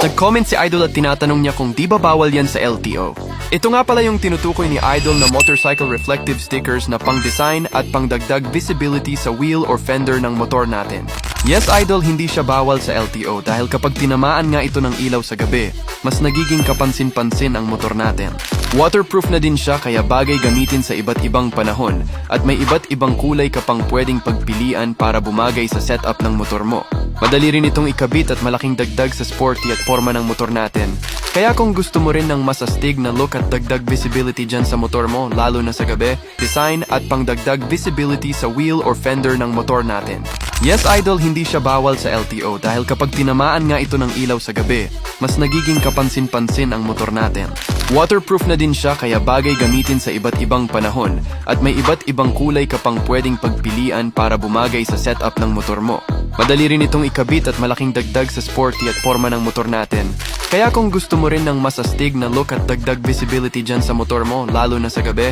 Nag-comment si Idol at tinatanong niya kung di ba bawal yan sa LTO. Ito nga pala yung tinutukoy ni Idol na motorcycle reflective stickers na pang-design at pang-dagdag visibility sa wheel or fender ng motor natin. Yes, Idol, hindi siya bawal sa LTO dahil kapag tinamaan nga ito ng ilaw sa gabi, mas nagiging kapansin-pansin ang motor natin. Waterproof na din siya kaya bagay gamitin sa iba't ibang panahon at may iba't ibang kulay ka pang pwedeng pagpilian para bumagay sa setup ng motor mo. Madali rin itong ikabit at malaking dagdag sa sporty at forma ng motor natin. Kaya kung gusto mo rin ng mas astig na look at dagdag visibility dyan sa motor mo, lalo na sa gabi, design at pangdagdag visibility sa wheel or fender ng motor natin. Yes, Idol, hindi siya bawal sa LTO dahil kapag tinamaan nga ito ng ilaw sa gabi, mas nagiging kapansin-pansin ang motor natin. Waterproof na din siya kaya bagay gamitin sa iba't ibang panahon at may iba't ibang kulay ka pang pwedeng pagpilian para bumagay sa setup ng motor mo. Madali rin itong ikabit at malaking dagdag sa sporty at forma ng motor natin. Kaya kung gusto mo rin ng mas astig na look at dagdag visibility dyan sa motor mo, lalo na sa gabi,